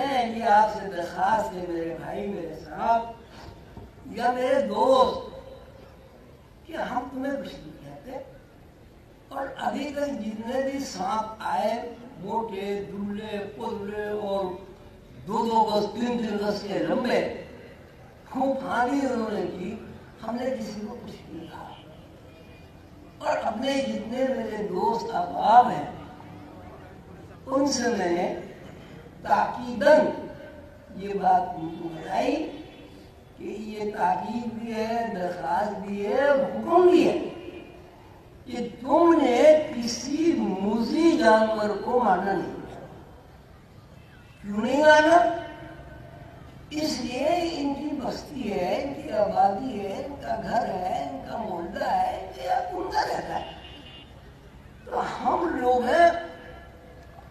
سنیں یہ آپ سے درخواست ہے میرے بھائی میرے صاحب یا میرے دوست کہ ہم تمہیں کچھ نہیں کہتے اور ابھی تک جتنے بھی سانپ آئے موٹے دبلے پتلے اور 2 گز 3 گز کے لمبے خوب پھانی انہوں نے کی ہم نے کسی کو کچھ نہیں کہا اور اپنے جتنے میرے دوست احباب ہیں ان سے میں نے تاکیداً یہ بات ان کو بتائی کہ یہ تاکید بھی ہے درخواست بھی ہے حکم بھی ہے کہ تم نے کسی موذی جانور کو مارنا نہیں کیوں نہیں مارنا اس لیے ان کی بستی ہے ان کی آبادی ہے ان کا گھر ہے ان کا محلہ ہے ان کا رہتا ہے تو ہم لوگ ہیں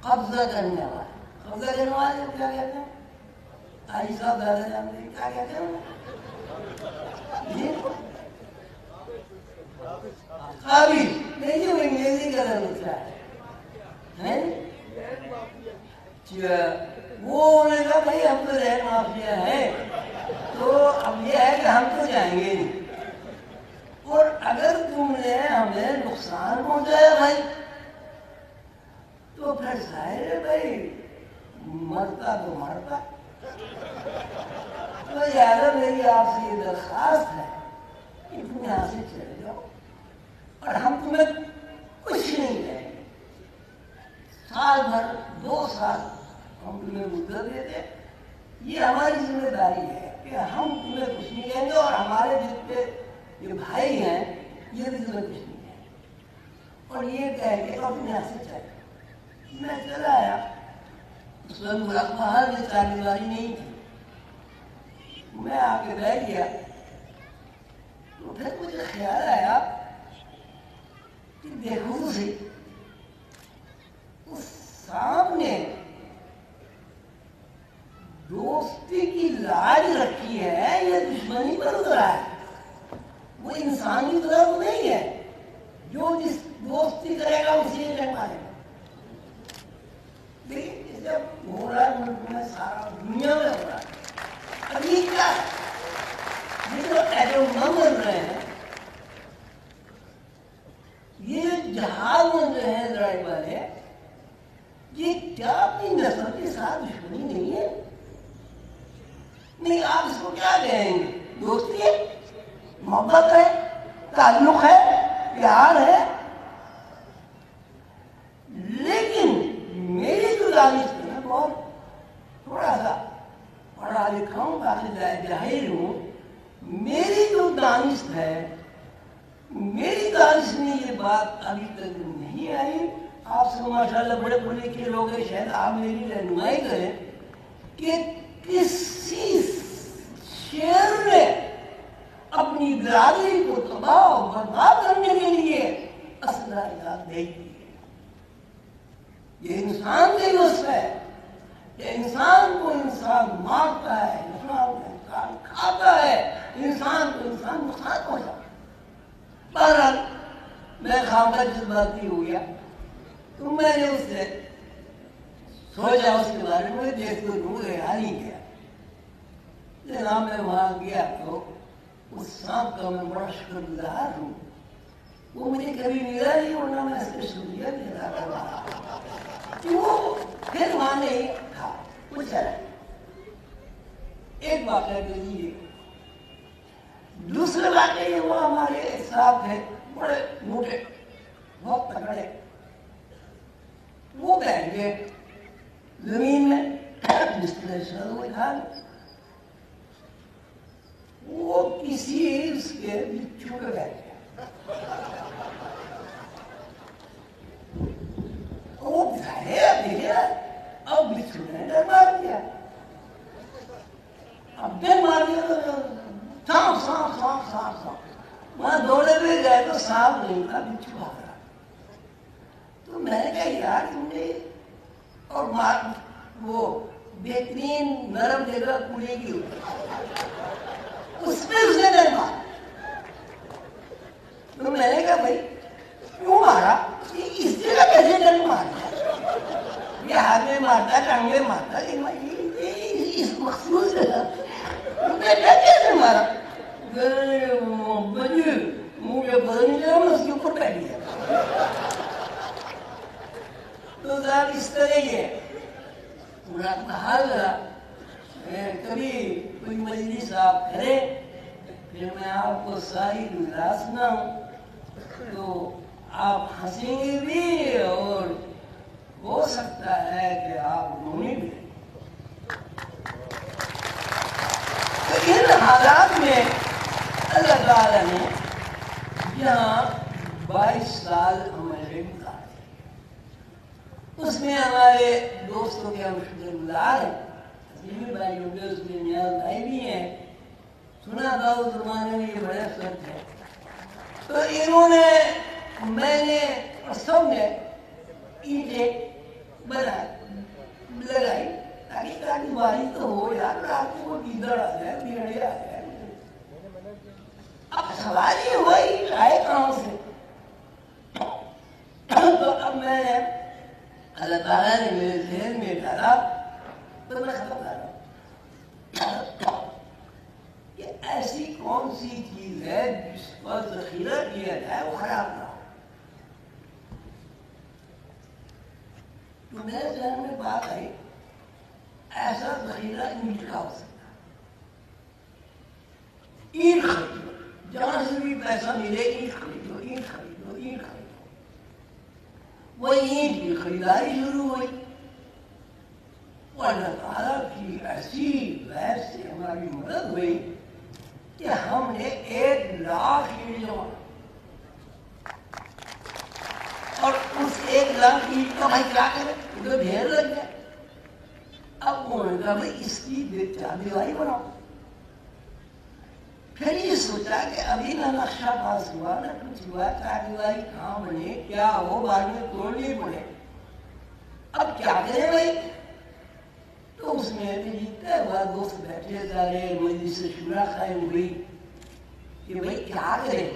قبضہ کرنے والے قبضہ کرنے والے کیا کہتے ہیں آئی صاحب دادا جانتے ہیں کیا کہتے ہیں قابل نہیں جو انگریزی کا لفظ ہے وہ نے کہا بھائی ہم تو رہن مافیا ہے تو اب یہ ہے کہ ہم تو جائیں گے نہیں اور اگر تم نے ہمیں نقصان پہنچایا بھائی تو پھر ظاہر ہے بھائی مرتا تو مرتا تو لہٰذا میری آپ سے یہ درخواست ہے کہ تم یہاں سے چلے جاؤ اور ہم تمہیں کچھ نہیں کہیں گے سال بھر 2 سال ہم تمہیں مدت دیتے یہ ہماری ذمہ داری ہے کہ ہم تمہیں کچھ نہیں کہیں گے اور ہمارے جتنے یہ بھائی ہیں یہ بھی تمہیں کچھ نہیں کہیں گے اور یہ کہہ کے اپنے یہاں سے چلے میں چلا آیا اس وقت باہر میں چالی والی نہیں تھی میں آ کے بیٹھ گیا تو پھر مجھے خیال آیا کہ دیکھو سے اس سامنے دوستی کی لاج رکھی ہے یہ دشمنی پر اترا ہے وہ انسانی طرف نہیں ہے جو جس دوستی کرے گا اسی نے مارے گا لیکن جب ہو رہا ہے ملک میں سارا دنیا میں ہو رہا ہے ابھی کیا یہ جو ایٹم نہ بن رہے ہیں یہ جہاز بن رہے ہیں لڑائی والے یہ کیا اپنی نسل کے ساتھ دشمنی نہیں ہے نہیں آپ اس کو کیا کہیں گے دوستی ہے محبت ہے تعلق ہے پیار ہے لیکن میری جو دانش ہے بہت تھوڑا سا پڑھا لکھا ہوں کافی جاہل ہوں میری جو دانش ہے میری دانش میں یہ بات ابھی تک نہیں آئی آپ سے ماشاءاللہ بڑے بڑے کے لوگ ہیں شاید آپ میری رہنمائی کریں کہ کسی شیر نے اپنی برادری کو تباہ و برباد کرنے کے لیے اسلحہ ایجاد نہیں کی یہ انسان کے وصف ہے کہ انسان کو انسان مارتا ہے انسان کو انسان کھاتا ہے انسان کو انسان نقصان پہنچاتا ہے بہرحال میں خامخواہ جذباتی ہو گیا تو میں نے اس سے سوچا اس کے بارے میں دیکھ تو دوں گیا نہیں گیا جناب میں وہاں گیا تو اس سانپ کا میں بڑا شکر گزار ہوں وہ مجھے کبھی ملا نہیں ورنہ میں اس کے شکریہ بھی ادا کر رہا کہ وہ پھر وہاں نہیں تھا وہ چلا ایک واقعہ کے لیے دوسرے واقعے یہ وہ ہمارے صاحب تھے بڑے موٹے بہت تگڑے وہ بیٹھ گئے زمین میں جس طرح شروع تھا وہ کسی اس کے بچھو پہ بیٹھ گیا وہ دیکھے اب بچھو نے ڈر مار دیا اب ڈر مار دیا تو سانپ سانپ سانپ سانپ سانپ وہاں دوڑے ہوئے گئے تو سانپ نہیں تھا بچھو بھاگ رہا تو میں نے کہا یار تم نے اور وہ بہترین نرم جگہ کوڑے کی اس میں اس نے ڈر مارا تو میں نے کہا بھائی کیوں مارا اس جگہ کیسے ڈر مارا یہ ہاتھ میں مارتا ٹانگ میں مارتا اس مخصوص بیٹا کیسے مارا بجے مجھے پتہ نہیں چلا میں اس کے اوپر بیٹھ گیا تو صاحب اس طرح یہ کہا ذرا کبھی کوئی مجلس آپ کریں پھر میں آپ کو ساری دنیا سناؤں تو آپ ہنسیں گے بھی اور ہو سکتا ہے کہ آپ رونے بھی. تو ان حالات میں اللہ تعالیٰ نے یہاں 22 سال ہمارے گزارے. اس میں ہمارے دوستوں کے ہم شکر گزار ہیں. عظیم بھائی ہوگے اس میں نیاز بھائی بھی ہیں. سنا تھا اس زمانے میں یہ بڑے سخت ہے. تو انہوں نے میں نے اور سب نے اینٹیں بنائی لگائی تاکہ بارش تو ہو یار رات کو گیدڑ آ جائے بھیڑے آ جائے. اب سوال یہ ہوا یہ آئے کہاں سے. تو اب میں نے اللہ تعالیٰ نے میرے ذہن میں ڈالا تو میں خبر کر رہا ہوں کہ ایسی کون سی چیز ہے جس پر ذخیرہ کیا جائے وہ خراب نہ ہو. تو میرے ذہن میں بات آئی ایسا ذخیرہ اینٹ کا ہو سکتا ہے. اینٹ خریدو جہاں سے بھی پیسہ ملے اینٹ خریدو اینٹ خریدو اینٹ خریدو. وہ اینٹ کی خریداری شروع ہوئی. اللہ تعالیٰ کی ایسی بحث سے ہماری مدد ہوئی کہ ہم نے 1,00,000 اینٹ جمع اور اس 1,00,000 اینٹ کا بھائی کیا کرے تو ڈھیر لگ جائے. اب انہوں نے کہا بھائی اس کی چاردیواری بناؤ. پھر یہ سوچا کہ ابھی نہ نقشہ پاس ہوا نہ کچھ ہوا چاردیواری کہاں بنے کیا ہو بعد میں توڑنی پڑے. اب کیا کریں بھائی. تو اس میں طے ہوا دوست بیٹھے سارے مجلس شورا قائم ہوئی کہ بھائی کیا کریں.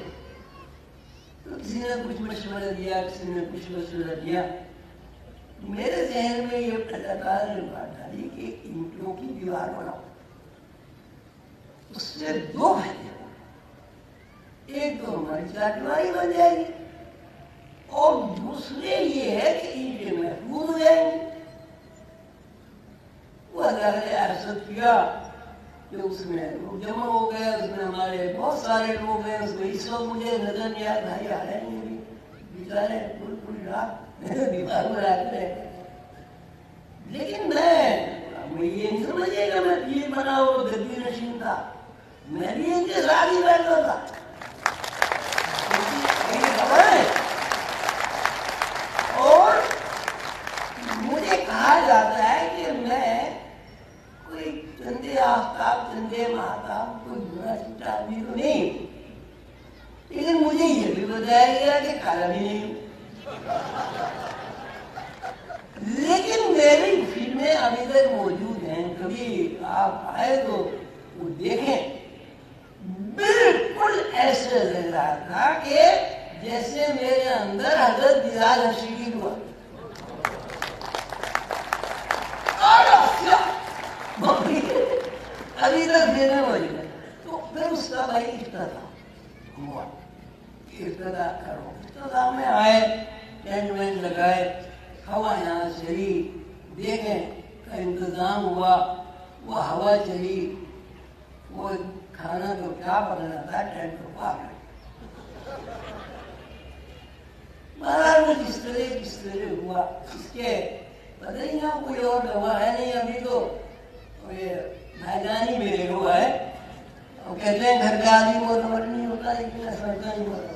تو کسی نے کچھ مشورہ دیا کسی نے کچھ مشورہ دیا. میرے ذہن میں یہ اللہ تعالیٰ نے بات ڈالی کہ اینٹوں کی دیوار بناؤ. اس سے 2 فائدے ہوں. ایک تو ہماری چاردیواری بن جائے گی اور دوسرے یہ ہے کہ اینٹیں محفوظ ہو جائیں گی. وہ اللہ نے احسن کیا کہ اس میں لوگ جمع ہو گئے. اس میں ہمارے بہت سارے لوگ ہیں. اس میں اس وقت مجھے نظر نہیں آ بھائی آ رہے ہیں بیچارے پوری رات دیوار میں رہتے ہیں. لیکن میں یہ نہیں سمجھے گا میں یہ بنا وہ گدی نشین تھا. میں بھی ان کے ساتھ ہی بیٹھتا تھا. اور مجھے کہا جاتا ہے کہ میں کوئی چندے آفتاب چندے مہتاب کوئی برا چھوٹا آدمی تو نہیں. لیکن مجھے یہ بھی بتایا گیا کہ کالا بھی نہیں ہوں. لیکن میری فلمیں ابھی تک موجود ہیں. کبھی آپ آئے تو وہ دیکھیں. بالکل ایسے لگ رہا تھا کہ جیسے میرے اندر حضرت بلال حبشی کی دعا. ابھی تک دینے والی ہے. تو پھر اس کا بھائی افتتاح ہوا. افتتاح کرو. افتتاح میں آئے ٹینٹ وینٹ لگائے ہوا یہاں چلی دیکھیں کا انتظام ہوا. وہ ہوا چلی وہ کھانا تو کیا پکانا تھا ٹینٹ تو پا گئے. مہاراج میں کس طرح ہوا اس کے پتہ نہیں یہاں کوئی اور دوا ہے نہیں. ابھی تو بھائی میرے ہوا ہے. اور کہتے ہیں گھر کا آدمی موت نہیں ہوتا لیکن ایسا نہیں ہوتا.